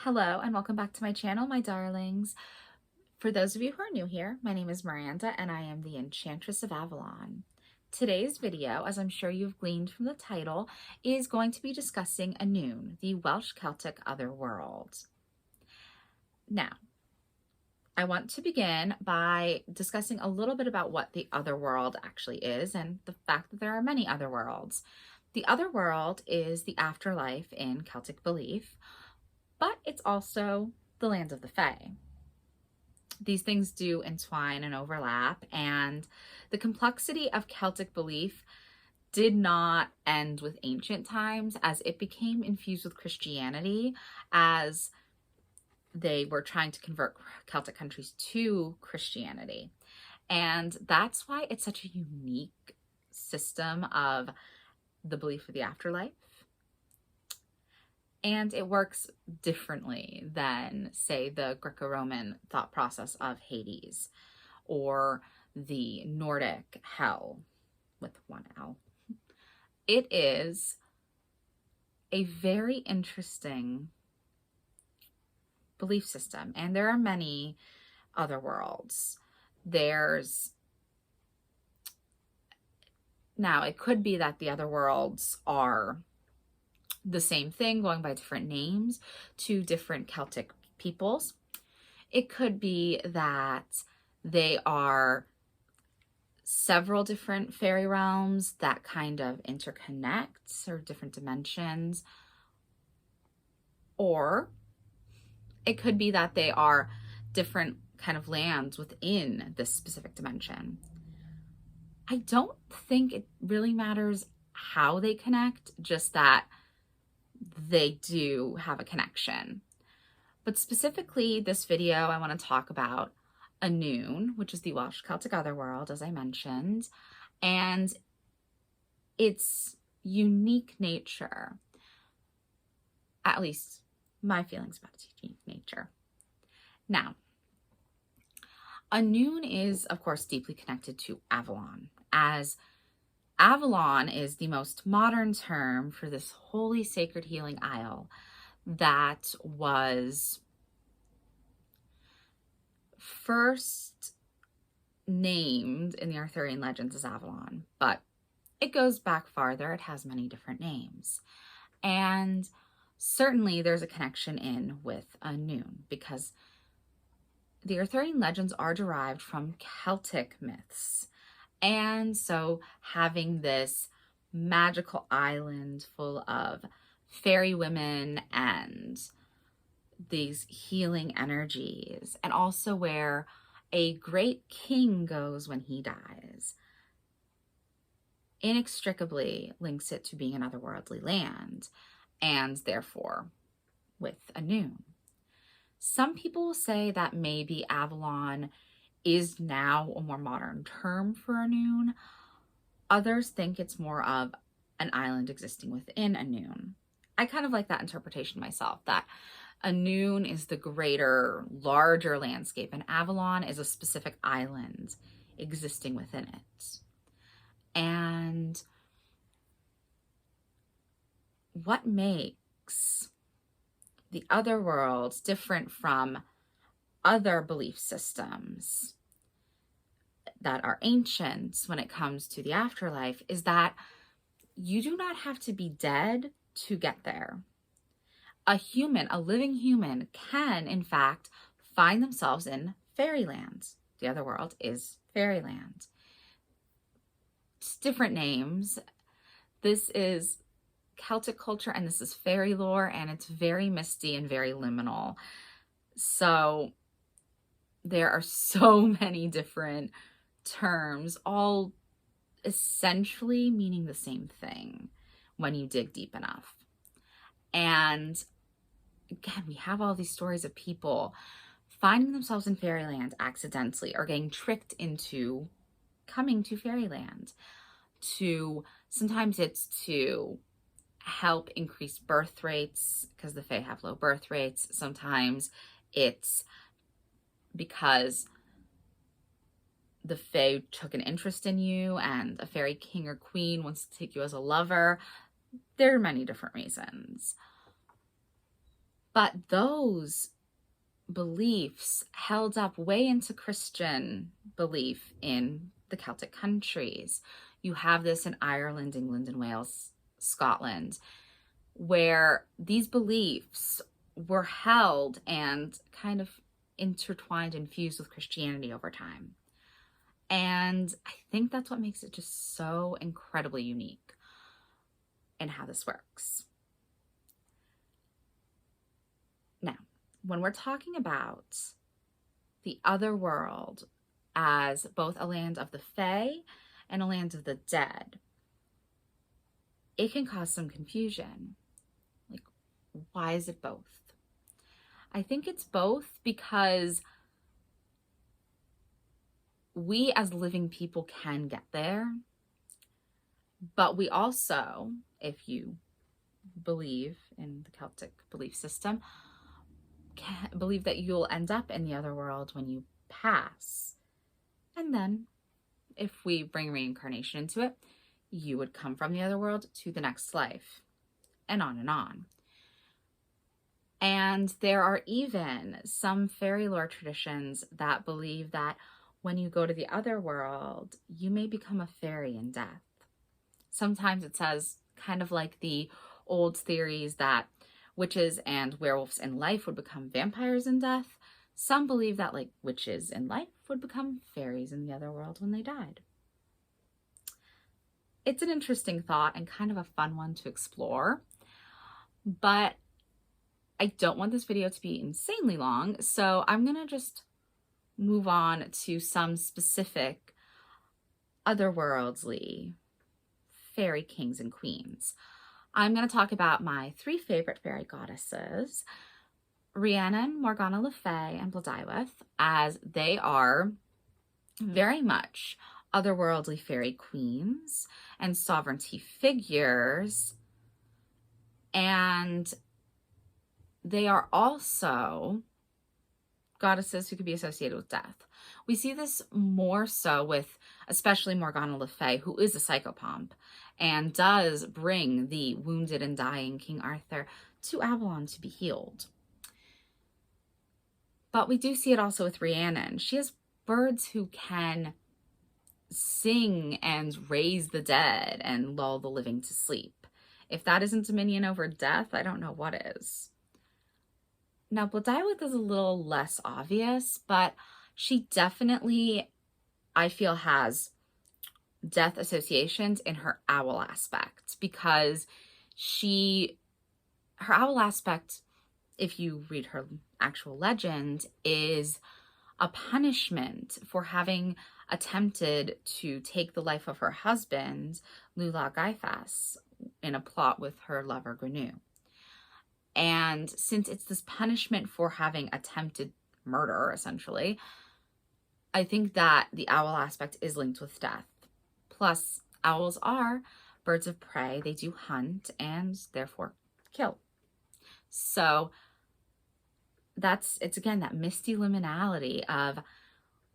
Hello and welcome back to my channel, my darlings. For those of you who are new here, my name is Miranda and I am the Enchantress of Avalon. Today's video, as I'm sure you've gleaned from the title, is going to be discussing Annwn, the Welsh Celtic Otherworld. Now, I want to begin by discussing a little bit about what the Otherworld actually is and the fact that there are many otherworlds. The Otherworld is the afterlife in Celtic belief, but it's also the lands of the Fae. These things do entwine and overlap, and the complexity of Celtic belief did not end with ancient times, as it became infused with Christianity as they were trying to convert Celtic countries to Christianity. And that's why it's such a unique system of the belief of the afterlife. And it works differently than, say, the Greco-Roman thought process of Hades or the Nordic hell with one L. It is a very interesting belief system, and there are many other worlds. Now, it could be that the other worlds are the same thing, going by different names to different Celtic peoples. It could be that they are several different fairy realms that kind of interconnect, or different dimensions. Or it could be that they are different kind of lands within this specific dimension. I don't think it really matters how they connect, just that they do have a connection. But specifically this video, I want to talk about Annwn, which is the Welsh Celtic Otherworld, as I mentioned, and its unique nature. At least my feelings about its unique nature. Now, Annwn is, of course, deeply connected to Avalon, as Avalon is the most modern term for this holy sacred healing isle that was first named in the Arthurian legends as Avalon, but it goes back farther. It has many different names. And certainly there's a connection in with Annwn, because the Arthurian legends are derived from Celtic myths. And so having this magical island full of fairy women and these healing energies, and also where a great king goes when he dies, inextricably links it to being an otherworldly land, and therefore with Annwn. Some people will say that maybe Avalon is now a more modern term for Annwn. Others think it's more of an island existing within Annwn. I kind of like that interpretation myself, that Annwn is the greater, larger landscape, and Avalon is a specific island existing within it. And what makes the other worlds different from other belief systems that are ancient when it comes to the afterlife is that you do not have to be dead to get there. A human, a living human, can in fact find themselves in fairyland. The other world is fairyland. It's different names. This is Celtic culture and this is fairy lore, and it's very misty and very liminal. So there are so many different terms, all essentially meaning the same thing when you dig deep enough. And again, we have all these stories of people finding themselves in fairyland accidentally, or getting tricked into coming to fairyland. Sometimes it's to help increase birth rates, because the Fae have low birth rates. Sometimes it's because the Fae took an interest in you and a fairy king or queen wants to take you as a lover. There are many different reasons. But those beliefs held up way into Christian belief in the Celtic countries. You have this in Ireland, England, and Wales, Scotland, where these beliefs were held and kind of intertwined and fused with Christianity over time. And I think that's what makes it just so incredibly unique in how this works. Now, when we're talking about the otherworld as both a land of the Fae and a land of the dead, it can cause some confusion. Like, why is it both? I think it's both because we as living people can get there, but we also, if you believe in the Celtic belief system, believe that you'll end up in the other world when you pass. And then, if we bring reincarnation into it, you would come from the other world to the next life, and on and on. And there are even some fairy lore traditions that believe that when you go to the other world, you may become a fairy in death. Sometimes it says, kind of like the old theories that witches and werewolves in life would become vampires in death. Some believe that like witches in life would become fairies in the other world when they died. It's an interesting thought and kind of a fun one to explore, but I don't want this video to be insanely long, so I'm gonna just move on to some specific otherworldly fairy kings and queens. I'm going to talk about my 3 favorite fairy goddesses, Rhiannon, Morgana Le Fay, and Blodeuwedd, as they are very much otherworldly fairy queens and sovereignty figures, and they are also goddesses who could be associated with death. We see this more so with especially Morgana Le Fay, who is a psychopomp and does bring the wounded and dying King Arthur to Avalon to be healed. But we do see it also with Rhiannon. She has birds who can sing and raise the dead and lull the living to sleep. If that isn't dominion over death, I don't know what is. Now, Blodeuwedd is a little less obvious, but she definitely, I feel, has death associations in her owl aspect, because her owl aspect, if you read her actual legend, is a punishment for having attempted to take the life of her husband, Lula Gaifas, in a plot with her lover Gnu. And since it's this punishment for having attempted murder, essentially, I think that the owl aspect is linked with death. Plus, owls are birds of prey. They do hunt and therefore kill. So it's again that misty liminality of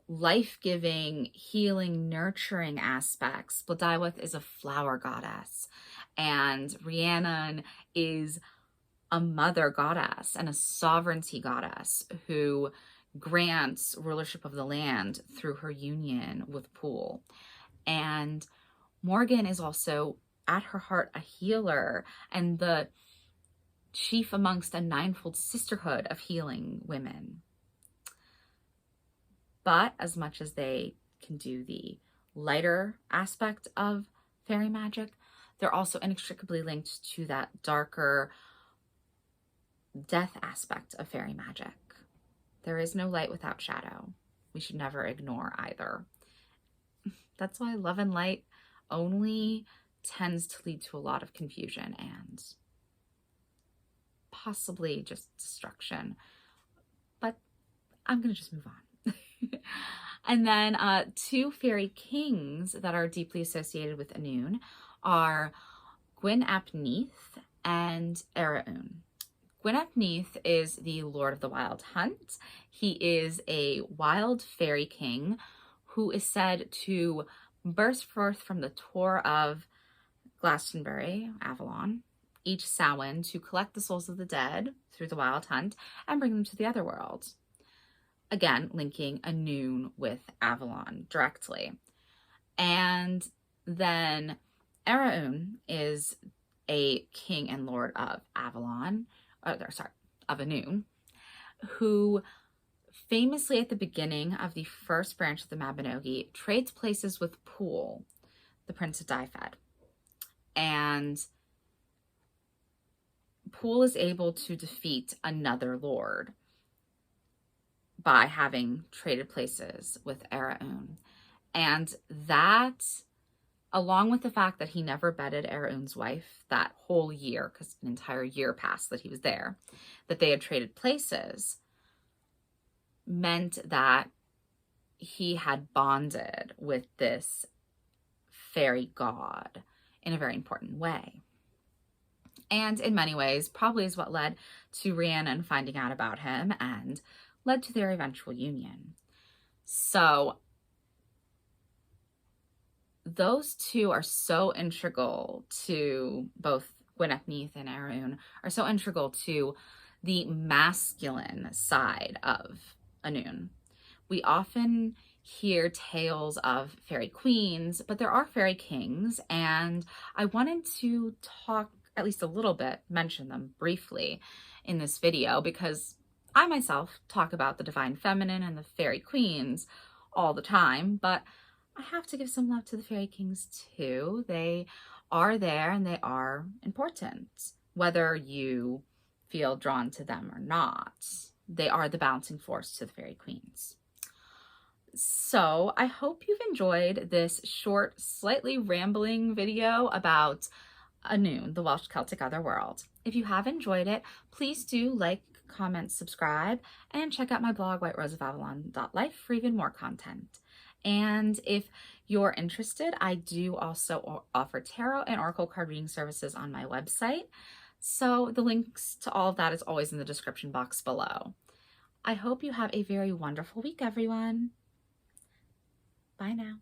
life-giving, healing, nurturing aspects. Blodeuwedd is a flower goddess, and Rhiannon is a mother goddess and a sovereignty goddess who grants rulership of the land through her union with Poole. And Morgan is also at her heart a healer and the chief amongst a ninefold sisterhood of healing women. But as much as they can do the lighter aspect of fairy magic, they're also inextricably linked to that darker death aspect of fairy magic. There is no light without shadow. We should never ignore either. That's why love and light only tends to lead to a lot of confusion and possibly just destruction. But I'm going to just move on. And then 2 fairy kings that are deeply associated with Annwn are Gwyn ap Neith and Annwn. Gwyn ap Neith is the Lord of the Wild Hunt. He is a wild fairy king who is said to burst forth from the Tor of Glastonbury, Avalon, each Samhain to collect the souls of the dead through the wild hunt and bring them to the Otherworld. Again, linking Annwn with Avalon directly. And then Annwn is a king and lord of Avalon, of Annwn, who famously at the beginning of the first branch of the Mabinogi trades places with Pwyll, the Prince of Dyfed. And Pwyll is able to defeat another lord by having traded places with Annwn. And that, along with the fact that he never bedded Annwn's wife that whole year, because an entire year passed that he was there, that they had traded places, meant that he had bonded with this fairy god in a very important way. And in many ways, probably is what led to Rhiannon finding out about him and led to their eventual union. So those two are so integral to both Gwyneth Neath and Annwn, are so integral to the masculine side of Annwn. We often hear tales of fairy queens, but there are fairy kings, and I wanted to talk at least a little bit, mention them briefly in this video, because I myself talk about the divine feminine and the fairy queens all the time, but I have to give some love to the fairy kings too. They are there and they are important, whether you feel drawn to them or not. They are the balancing force to the fairy queens. So I hope you've enjoyed this short, slightly rambling video about Annwn, the Welsh Celtic Otherworld. If you have enjoyed it, please do like, comment, subscribe, and check out my blog, whiteroseofavalon.life, for even more content. And if you're interested, I do also offer tarot and oracle card reading services on my website. So the links to all of that is always in the description box below. I hope you have a very wonderful week, everyone. Bye now.